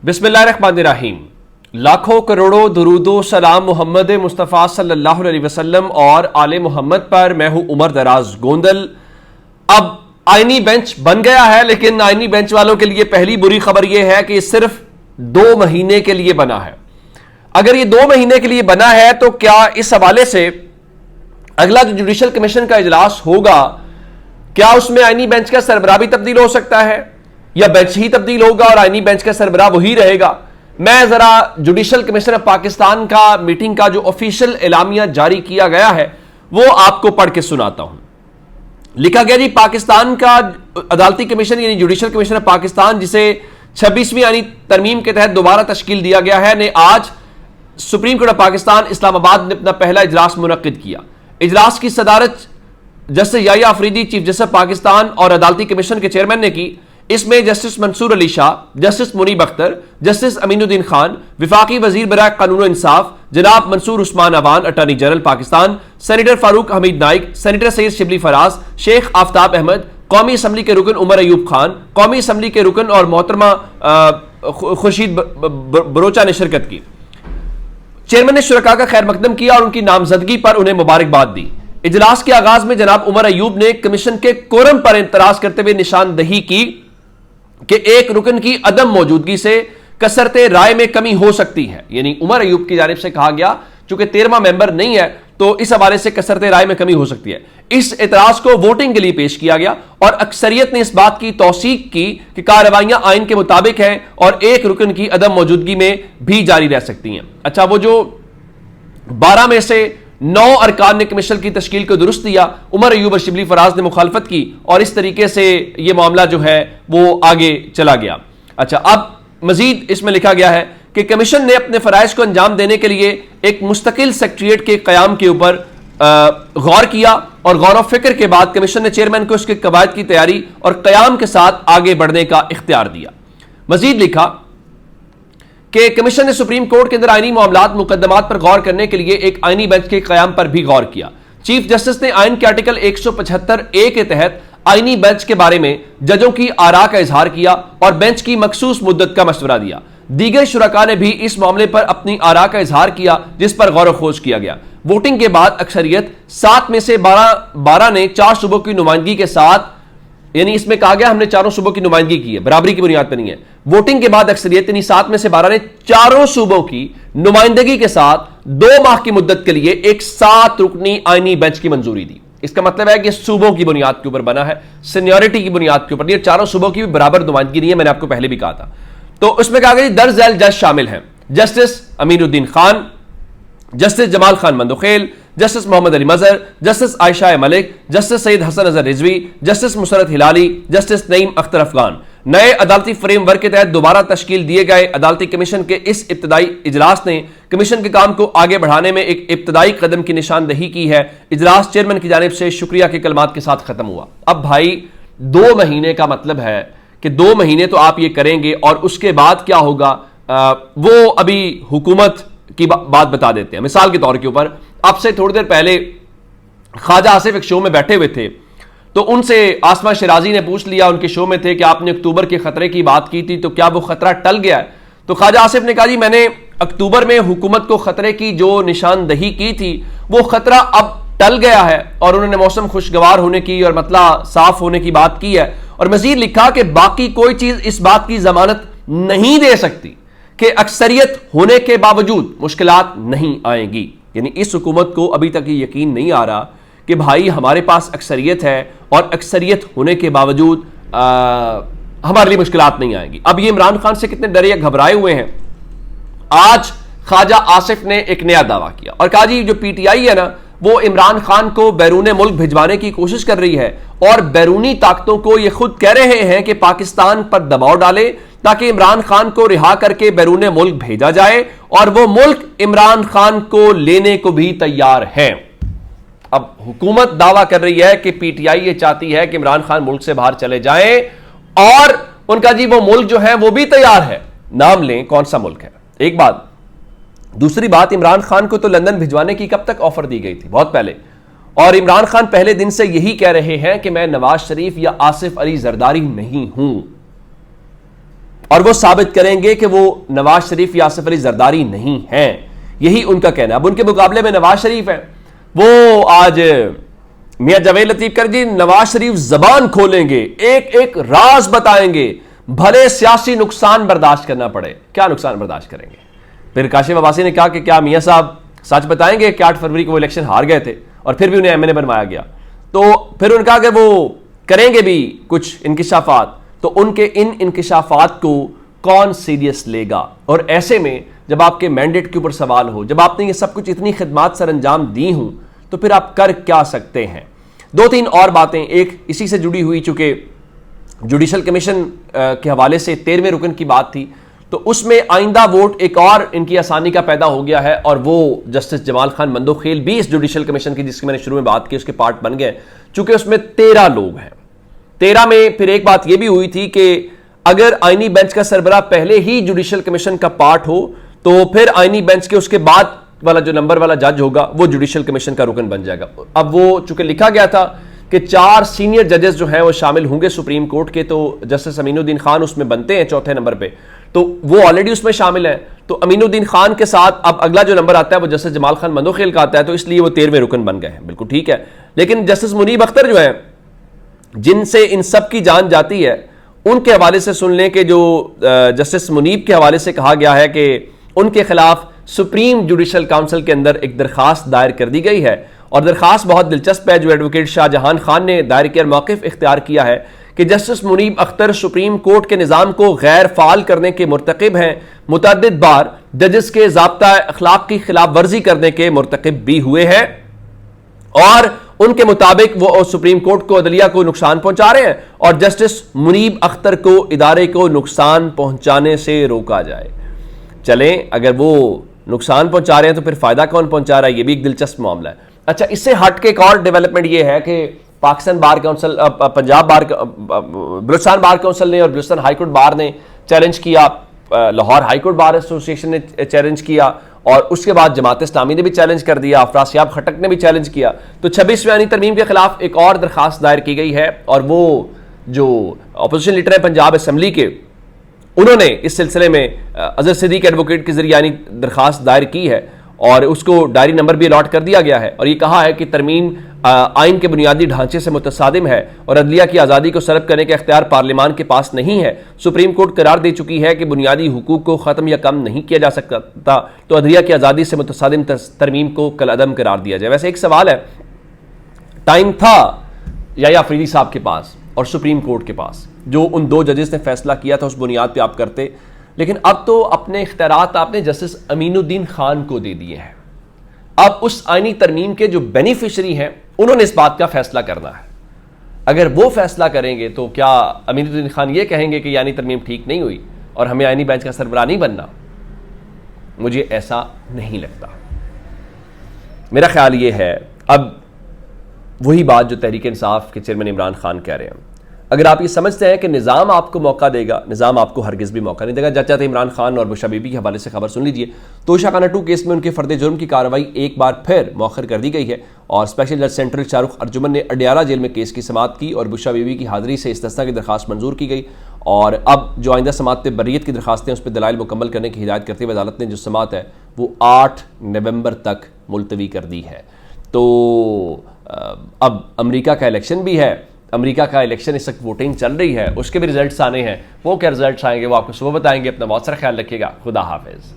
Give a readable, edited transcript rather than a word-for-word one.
बिस्मिल्लाहिर्रहमानिर्रहीम। लाखों करोड़ों दुरूदो सलाम मोहम्मद मुस्तफ़ा सल्लल्लाहु अलैहि वसल्लम और आले मोहम्मद पर। मैं हूं उमर दराज गोंदल। अब आईनी बेंच बन गया है, लेकिन आईनी बेंच वालों के लिए पहली बुरी खबर यह है कि सिर्फ 2 महीने के लिए बना है। अगर ये 2 महीने के लिए बना है तो क्या इस हवाले से अगला जो जुडिशल कमीशन का इजलास होगा, क्या उसमें आईनी बेंच का सरबराह भी तब्दील हो सकता है या बेंच ही तब्दील होगा और आईनी बेंच का सरबराह वही रहेगा? मैं जरा जुडिशल कमीशन ऑफ पाकिस्तान का मीटिंग का जो ऑफिशियल एलामिया जारी किया गया है वो आपको पढ़ के सुनाता हूं। लिखा गया जी, पाकिस्तान का अदालती कमीशन यानी जुडिशल कमीशन ऑफ पाकिस्तान, जिसे 26वीं आईनी तरमीम के तहत दोबारा तश्कील दिया गया है, ने आज supreme court of Pakistan Islamabad में अपना पहला इजलास मुनक्किद किया। इजलास की सदारत justice Yahya Afridi, chief justice Pakistan और अदालती कमीशन के चेयरमैन ने की। इसमें justice Mansoor Ali Shah, justice Munib Akhtar, justice Aminuddin Khan, विफाकी वजीर बराए कानून इंसाफ जनाब Mansoor Usman Awan attorney general Pakistan, senator Farooq Hamid Naek, senator Syed Shibli Faraz, Sheikh Aftab Ahmed, कौमी असम्बली के रुकन उमर अयूब खान, कौमी असम्बली के रुकन और मोहतरमा खुर्शीद बरोचा ने शिरकत की। चेयरमैन ने शुरका का खैर मकदम किया और उनकी नामजदगी पर उन्हें मुबारकबाद दी। इजलास के आगाज में जनाब उमर अयूब ने कमीशन के कोरम पर इंतराज करते हुए निशानदही की कि एक रुकन की अदम मौजूदगी से कसरते राय में कमी हो सकती है। यानी उमर अयूब की जानिब से कहा गया, चूंकि 13वां मेंबर नहीं है तो इस हवाले से कसरते राय में कमी हो सकती है। इस एतराज को वोटिंग के लिए पेश किया गया और अक्सरियत ने इस बात की तौसीक की कि कार्रवाइयां आइन के मुताबिक हैं और एक रुकन की अदम मौजूदगी में भी जारी रह सकती हैं। अच्छा, वो जो 12 में से 9 अरकान ने कमीशन की तश्कील को दुरुस्त दिया, उमर अयूब और शिबली फराज ने मुखालफत की और इस तरीके से यह मामला जो है वो आगे चला गया। अच्छा, अब मजीद इसमें लिखा गया है कि कमीशन ने अपने फराइज को अंजाम देने के लिए एक मुस्तकिल सेक्रेटरिएट के कयाम के ऊपर गौर किया और गौर व फिक्र के बाद कमीशन ने चेयरमैन को इसके कवायद की तैयारी और कयाम के साथ आगे बढ़ने का इख्तियार दिया। मजीद लिखा कि कमीशन ने सुप्रीम कोर्ट के अंदर आईनी मामलात मुकदमात पर गौर करने के लिए एक आईनी बेंच के कयाम पर भी गौर किया। चीफ जस्टिस ने आइन के आर्टिकल 175A के तहत आईनी बेंच के बारे में जजों की आरा का इजहार किया और बेंच की मखसूस मुद्दत का मशवरा दिया। दीगर शुरका ने भी इस मामले पर अपनी आरा का इजहार किया, जिस पर गौर खोज किया गया। वोटिंग के बाद अक्सरियत 7 में से 12 ने 4 सूबों की नुमाइंदगी के साथ, यानी इसमें कहा गया हमने 4 सूबों की नुमाइंदगी की है, बराबरी की बुनियाद पर नहीं है। वोटिंग के बाद अक्सरियत यानी 7 में से 12 ने 4 सूबों की नुमाइंदगी के साथ 2 माह की मुद्दत के लिए एक 7 रुकनी आईनी बेंच की मंजूरी दी। इसका मतलब है कि सूबों की बुनियाद के ऊपर बना है, सीनियरिटी की बुनियाद के ऊपर नहीं। 4 सूबों की भी बराबर नुमाइंदगी नहीं है, मैंने आपको पहले भी कहा था। तो उसमें कहा गया दर्ज झैल जज शामिल हैं justice Aminuddin Khan, justice Jamal Khan Mandokhel, justice Muhammad Ali Mazhar, justice Ayesha Malik, justice Syed Hasan Azhar Rizvi, justice Musarrat Hilali, justice Naeem Akhtar Afghan. नए अदालती फ्रेमवर्क के तहत दोबारा तश्कील दिए गए अदालती कमीशन के इस इब्तदाई इजलास ने कमीशन के काम को आगे बढ़ाने में एक इब्तदाई कदम की निशानदही की है। इजलास चेयरमैन की जानिब से शुक्रिया के कलमात के साथ खत्म हुआ। अब भाई 2 महीने का मतलब है कि 2 महीने तो आप ये करेंगे और उसके बाद क्या होगा वो अभी हुकूमत की बात बता देते हैं। मिसाल के तौर के ऊपर आपसे थोड़ी देर पहले ख्वाजा आसिफ एक शो में बैठे हुए थे, तो उनसे आसमा शिराजी ने पूछ लिया, उनके शो में थे, कि आपने अक्टूबर के खतरे की बात की थी, तो क्या वो खतरा टल गया है? तो ख्वाजा आसिफ ने कहा जी, मैंने अक्टूबर में हुकूमत को खतरे की जो निशानदही की थी वो खतरा अब टल गया है और उन्होंने मौसम खुशगवार होने की और मतला साफ होने की बात की है। और मजीद लिखा कि बाकी कोई चीज इस बात की जमानत नहीं दे सकती कि अक्सरियत होने के बावजूद मुश्किलात नहीं आएंगी। यानी इस हुकूमत को अभी तक ये यकीन नहीं आ रहा कि भाई हमारे पास अक्सरियत है और अक्सरियत होने के बावजूद हमारे लिए मुश्किलात नहीं आएंगी। अब ये इमरान खान से कितने डरे या घबराए हुए हैं। आज ख्वाजा आसिफ ने एक नया दावा किया और कहा जी, जो पीटीआई है ना, वो इमरान खान को बैरून मुल्क भिजवाने की कोशिश कर रही है और बैरूनी ताकतों को ये खुद कह रहे हैं कि पाकिस्तान पर दबाव डाले ताकि इमरान खान को रिहा करके बैरून मुल्क भेजा जाए, और वो मुल्क इमरान खान को लेने को भी तैयार है। अब हुकूमत दावा कर रही है कि पीटीआई ये चाहती है कि इमरान खान मुल्क से बाहर चले जाएं और उनका जी वो मुल्क जो है वो भी तैयार है। नाम लें कौन सा मुल्क है, एक बात। दूसरी बात, इमरान खान को तो लंदन भिजवाने की कब तक ऑफर दी गई थी? बहुत पहले। और इमरान खान पहले दिन से यही कह रहे हैं कि मैं नवाज शरीफ या आसिफ अली जरदारी नहीं हूं। और वो साबित करेंगे कि वो नवाज शरीफ या आसिफ अली जरदारी नहीं हैं। यही उनका कहना है। अब उनके मुकाबले में नवाज शरीफ है, वो आज मियां जावेद लतीफ कर जी नवाज शरीफ जबान खोलेंगे, एक एक राज बताएंगे, भले सियासी नुकसान बर्दाश्त करना पड़े। क्या नुकसान बर्दाश्त करेंगे? फिर काशिफ अब्बासी ने कहा कि क्या मियां साहब सच बताएंगे कि 8 फरवरी को वो इलेक्शन हार गए थे और फिर भी उन्हें एमएनए बनवाया गया? तो फिर उन्होंने कहा कि वो करेंगे भी कुछ इंकिशाफात, तो उनके इन इंकिशाफात को कौन सीरियस लेगा? और ऐसे में जब आपके मैंडेट के ऊपर सवाल हो, जब आपने ये सब कुछ इतनी खिदमात सर अंजाम दी हूं, तो फिर आप कर क्या सकते हैं? 2-3 और बातें, एक इसी से जुड़ी हुई, चूंकि जुडिशल कमीशन के हवाले से 13वें रुकन की बात थी, तो उसमें आइंदा वोट एक और इनकी आसानी का पैदा हो गया है, और वो जस्टिस जमाल खान मंदोखेल भी इस जुडिशल कमीशन की, जिसकी मैंने शुरू में बात की, उसके पार्ट बन गए। चूंकि उसमें 13 लोग हैं, 13 में फिर एक बात यह भी हुई थी कि अगर आईनी बेंच का सरबराह पहले ही जुडिशल कमीशन का पार्ट हो, तो फिर आईनी बेंच के उसके बाद वाला जो नंबर वाला जज होगा वो जुडिशल कमीशन का रुकन बन जाएगा। अब वो चूंकि लिखा गया था कि 4 सीनियर जजेस जो हैं वो शामिल होंगे सुप्रीम कोर्ट के, तो जस्टिस अमीनुद्दीन खान उसमें बनते हैं चौथे नंबर पे, तो वो ऑलरेडी उसमें शामिल है। तो अमीनुद्दीन खान के साथ अब अगला जो नंबर आता है वो जस्टिस जमाल खान मंदोखेल का आता है, तो इसलिए वो 13वें रुकन बन गए हैं। बिल्कुल ठीक है। लेकिन जस्टिस मुनीब अख्तर जो है, जिनसे इन सब की जान जाती है, उनके हवाले से सुन लें कि जो जस्टिस मुनीब के हवाले से कहा गया है कि उनके खिलाफ सुप्रीम जुडिशल काउंसिल के अंदर एक दरखास्त दायर कर दी गई है, और दरखास्त बहुत दिलचस्प है। जो एडवोकेट शाहजहां खान ने दायर किया, मौक़िफ़ इख्तियार किया है कि Justice Munib Akhtar Supreme Court के निज़ाम को गैर फाल करने के मुर्तकिब हैं, मुतअद्दिद बार जजेस के ज़ाब्ता अखलाक की खिलाफ वर्जी करने के मुर्तकिब भी हुए हैं, और उनके मुताबिक वो सुप्रीम कोर्ट को, अदलिया को नुकसान पहुंचा रहे हैं, और जस्टिस मुनीब अख्तर को, इदारे को नुकसान पहुंचाने से रोका जाए। चलें, अगर वो नुकसान पहुंचा रहे हैं तो फिर फायदा कौन पहुंचा रहा है? ये भी एक दिलचस्प मामला है। अच्छा, इससे हट के एक और डेवलपमेंट ये है कि पाकिस्तान बार काउंसिल, पंजाब बार, बलूचिस्तान बार काउंसिल ने और बलूचिस्तान हाईकोर्ट बार ने चैलेंज किया, लाहौर हाईकोर्ट बार एसोसिएशन ने चैलेंज किया, और उसके बाद जमात इस्लामी ने भी चैलेंज कर दिया, अफरासियाब खटक ने भी चैलेंज किया। तो 26वीं आईनी तरमीम के खिलाफ एक और दरखास्त दायर की गई है, और वो जो अपोजिशन लीडर है पंजाब असम्बली के, उन्होंने इस सिलसिले में अजहर सिद्दीक एडवोकेट के जरिए यानी दरखास्त दायर की है, और उसको डायरी नंबर भी अलॉट कर दिया गया है, और ये कहा है कि तरमीम आइन के बुनियादी ढांचे से मुतसादिम है, और अदलिया की आज़ादी को सलब करने का इख्तियार पार्लियामान के पास नहीं है। सुप्रीम कोर्ट करार दे चुकी है कि बुनियादी हुकूक को ख़त्म या कम नहीं किया जा सकता, तो अदलिया की आज़ादी से मुतसादिम तरमीम को कलअदम करार दिया जाए। वैसे एक सवाल है, टाइम था या अफरीदी साहब के पास और सुप्रीम कोर्ट के पास, जो उन 2 जजेस ने फैसला किया था उस बुनियाद पे आप करते, लेकिन अब तो अपने इख्तियारात आपने जस्टिस अमीनुद्दीन खान को दे दिए हैं। अब उस आईनी तरमीम के जो बेनिफिशरी हैं उन्होंने इस बात का फैसला करना है। अगर वो फैसला करेंगे तो क्या अमीनुद्दीन खान ये कहेंगे कि आईनी तरमीम ठीक नहीं हुई और हमें आईनी बेंच का सरबराह नहीं बनना? मुझे ऐसा नहीं लगता। मेरा ख्याल ये है, अब वही बात जो तहरीक इंसाफ के चेयरमैन इमरान खान कह रहे हैं, अगर आप ये समझते हैं कि निज़ाम आपको मौका देगा, निज़ाम आपको हरगिज़ भी मौका नहीं देगा। जज इमरान खान और बुशरा बीबी के हवाले से खबर सुन लीजिए। तोशा खाना 2 केस में उनके फ़र्द जुर्म की कार्रवाई एक बार फिर मौखर कर दी गई है, और स्पेशल जज सेंट्रल शाहरुख अर्जुमन ने अडियाला जेल में केस की समाअत की, और बुशरा बीबी की हाज़िरी से इस्तिस्ना की दरखास्त मंजूर की गई, और अब जो आइंदा समाअत बर्रियत की दरखास्तें उस पर दलाइल मुकम्मल करने की हिदायत करते हुए अदालत ने जो समाअत है वो 8 नवंबर तक मुलतवी कर दी है। तो अब अमेरिका का इलेक्शन भी है, अमेरिका का इलेक्शन इस वक्त वोटिंग चल रही है, उसके भी रिजल्ट्स आने हैं। वो क्या रिजल्ट्स आएंगे वो आपको सुबह बताएंगे। अपना बहुत सारा ख्याल रखिएगा। खुदा हाफिज़।